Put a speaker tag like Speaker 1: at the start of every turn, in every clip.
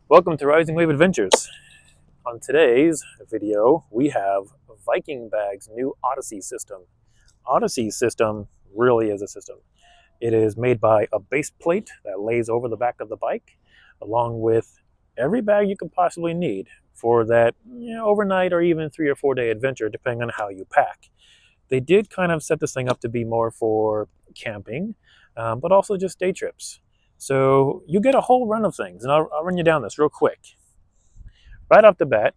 Speaker 1: Welcome to Rising Wave Adventures. On today's video, we have Viking Bags' new Odyssey system. Odyssey system really is a system. It is made by a base plate that lays over the back of the bike, along with every bag you could possibly need for that overnight or even 3 or 4 day adventure, depending on how you pack. They did kind of set this thing up to be more for camping, but also just day trips. So you get a whole run of things, and I'll run you down this real quick. Right off the bat,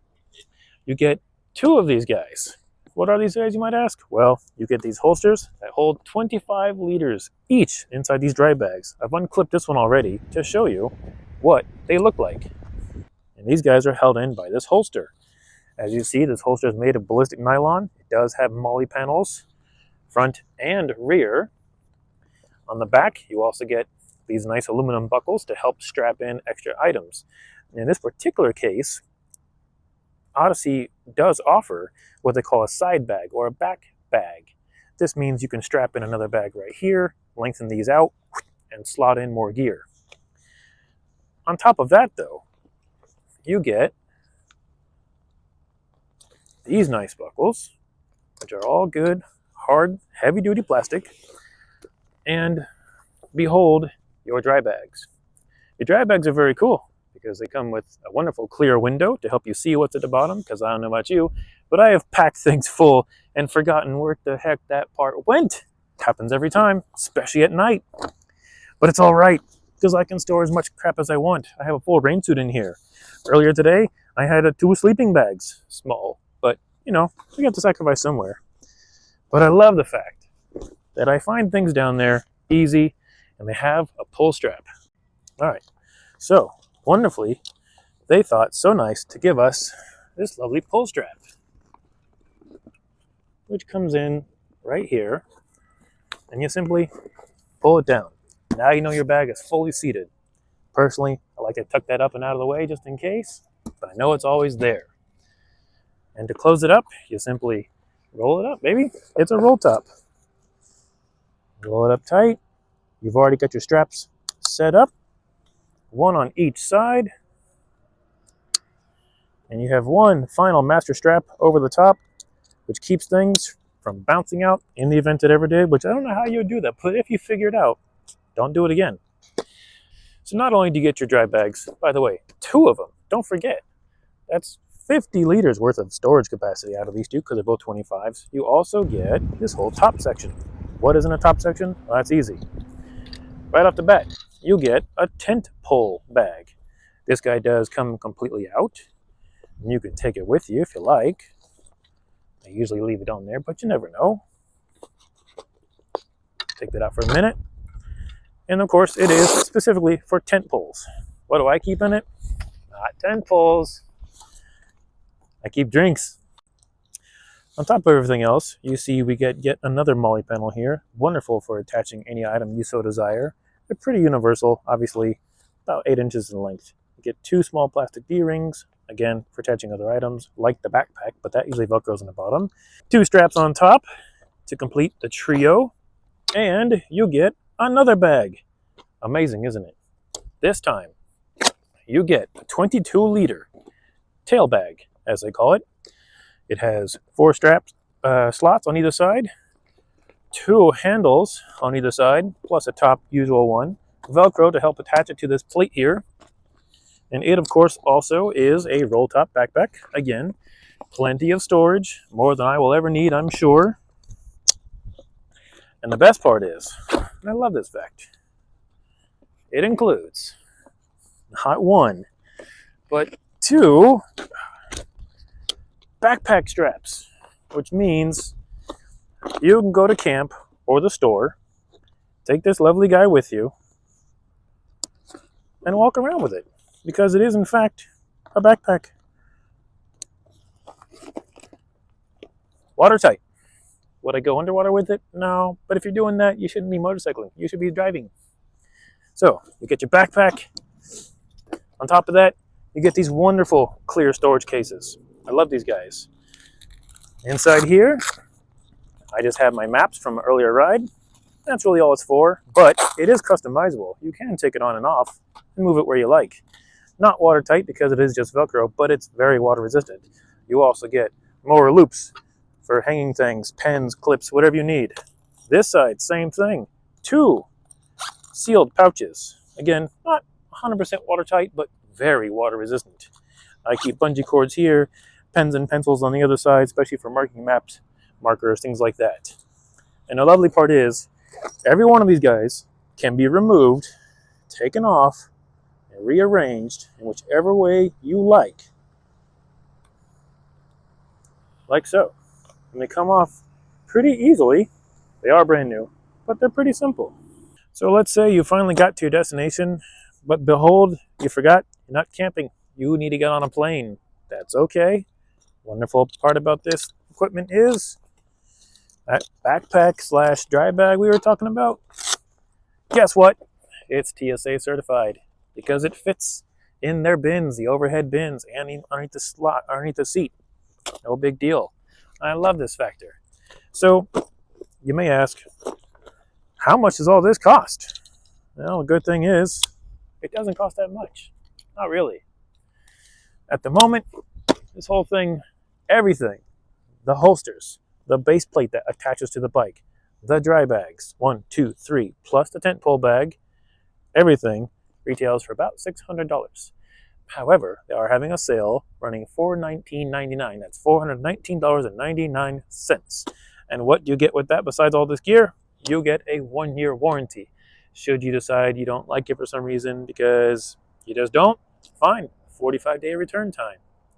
Speaker 1: you get 2 of these guys. What are these guys, you might ask? Well, you get these holsters that hold 25 liters each inside these dry bags. I've unclipped this one already to show you what they look like. And these guys are held in by this holster. As you see, this holster is made of ballistic nylon. It does have MOLLE panels, front and rear. On the back, you also get these nice aluminum buckles to help strap in extra items. In this particular case, Odyssey does offer what they call a side bag or a back bag. This means you can strap in another bag right here, lengthen these out, and slot in more gear. On top of that, though, you get these nice buckles, which are all good, hard, heavy-duty plastic, and behold, your dry bags. Your dry bags are very cool because they come with a wonderful clear window to help you see what's at the bottom, because I don't know about you, but I have packed things full and forgotten where the heck that part went. It happens every time, especially at night. But it's all right, because I can store as much crap as I want. I have a full rain suit in here. Earlier today, I had 2 sleeping bags, small, but we got to sacrifice somewhere. But I love the fact that I find things down there easy, and they have a pull strap. All right, so wonderfully, they thought so nice to give us this lovely pull strap, which comes in right here, and you simply pull it down. Now you know your bag is fully seated. Personally, I like to tuck that up and out of the way just in case, but I know it's always there. And to close it up, you simply roll it up, baby. It's a roll top. Roll it up tight. You've already got your straps set up, one on each side. And you have one final master strap over the top, which keeps things from bouncing out in the event it ever did, which I don't know how you would do that, but if you figure it out, don't do it again. So not only do you get your dry bags, by the way, 2 of them, don't forget, that's 50 liters worth of storage capacity out of these 2 because they're both 25s. You also get this whole top section. What is in a top section? Well, that's easy. Right off the bat, you get a tent pole bag. This guy does come completely out. And you can take it with you if you like. I usually leave it on there, but you never know. Take that out for a minute. And of course, it is specifically for tent poles. What do I keep in it? Not tent poles. I keep drinks. On top of everything else, you see we get yet another MOLLE panel here. Wonderful for attaching any item you so desire. They're pretty universal, obviously about 8 inches in length. You get 2 small plastic D-rings, again, for attaching other items, like the backpack, but that usually velcros on the bottom. 2 straps on top to complete the trio, and you get another bag. Amazing, isn't it? This time, you get a 22-liter tail bag, as they call it. It has 4 slots on either side, 2 handles on either side, plus a top usual one, Velcro to help attach it to this plate here. And it, of course, also is a roll-top backpack. Again, plenty of storage, more than I will ever need, I'm sure. And the best part is, and I love this fact, it includes not 1, but 2 backpack straps, which means you can go to camp or the store, take this lovely guy with you, and walk around with it, because it is, in fact, a backpack. Watertight. Would I go underwater with it? No, but if you're doing that, you shouldn't be motorcycling. You should be driving. So, you get your backpack. On top of that, you get these wonderful clear storage cases. I love these guys. Inside here, I just have my maps from an earlier ride. That's really all it's for, but it is customizable. You can take it on and off and move it where you like. Not watertight because it is just Velcro, but it's very water resistant. You also get more loops for hanging things, pens, clips, whatever you need. This side, same thing. 2 sealed pouches. Again, not 100% watertight, but very water resistant. I keep bungee cords here, pens and pencils on the other side, especially for marking maps, markers, things like that. And the lovely part is, every one of these guys can be removed, taken off, and rearranged in whichever way you like so. And they come off pretty easily. They are brand new, but they're pretty simple. So let's say you finally got to your destination, but behold, you forgot you're not camping. You need to get on a plane. That's okay. Wonderful part about this equipment is that backpack slash dry bag we were talking about. Guess what? It's TSA certified because it fits in their bins, the overhead bins, and underneath the slot, underneath the seat. No big deal. I love this factor. So you may ask, how much does all this cost? Well, the good thing is, it doesn't cost that much. Not really. At the moment, this whole thing, everything, the holsters, the base plate that attaches to the bike, the dry bags, 1, 2, 3, plus the tent pole bag, everything retails for about $600. However, they are having a sale running $419.99. That's $419.99. And what do you get with that besides all this gear? You get a 1-year warranty. Should you decide you don't like it for some reason because you just don't, fine, 45-day return time.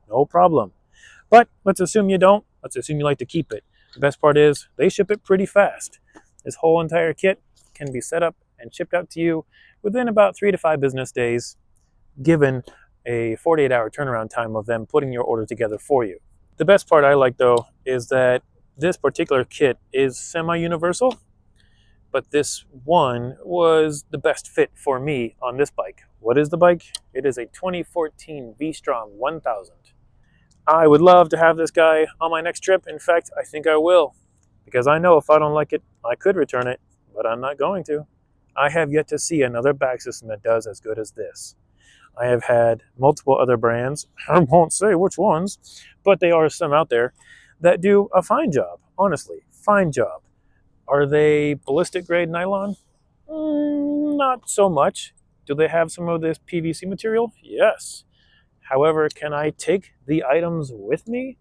Speaker 1: No problem. But let's assume you don't. Let's assume you like to keep it. The best part is they ship it pretty fast. This whole entire kit can be set up and shipped out to you within about 3 to 5 business days, given a 48-hour turnaround time of them putting your order together for you. The best part I like, though, is that this particular kit is semi-universal, but this one was the best fit for me on this bike. What is the bike? It is a 2014 V-Strom 1000. I would love to have this guy on my next trip. In fact, I think I will, because I know if I don't like it, I could return it, but I'm not going to. I have yet to see another bag system that does as good as this. I have had multiple other brands, I won't say which ones, but there are some out there that do a fine job, honestly, fine job. Are they ballistic grade nylon? Not so much. Do they have some of this PVC material? Yes. However, can I take the items with me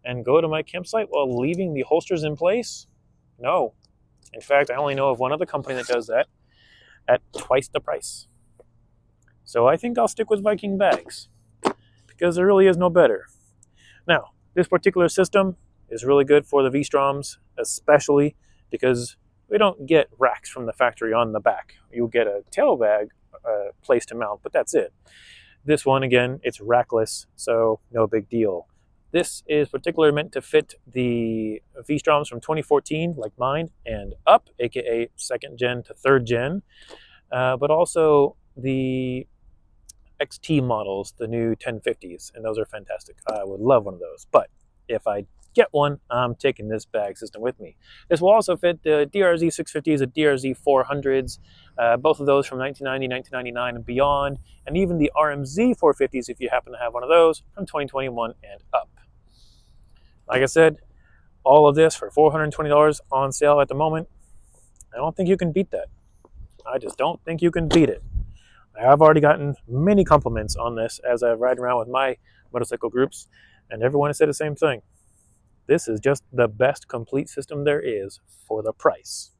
Speaker 1: and go to my campsite while leaving the holsters in place? No. In fact, I only know of one other company that does that at twice the price. So I think I'll stick with Viking Bags because there really is no better. Now, this particular system is really good for the V-Stroms, especially because we don't get racks from the factory on the back. You get a tail bag place to mount, but that's it. This one, again, it's rackless, so no big deal. This is particularly meant to fit the V-Stroms from 2014, like mine, and up, aka 2nd gen to 3rd gen, but also the XT models, the new 1050s, and those are fantastic. I would love one of those, but if I get one, I'm taking this bag system with me. This will also fit the DRZ 650s, the DRZ 400s, both of those from 1990, 1999 and beyond, and even the RMZ 450s if you happen to have one of those from 2021 and up. Like I said, all of this for $420 on sale at the moment. I don't think you can beat that. I just don't think you can beat it. I've already gotten many compliments on this as I ride around with my motorcycle groups, and everyone has said the same thing. This is just the best complete system there is for the price.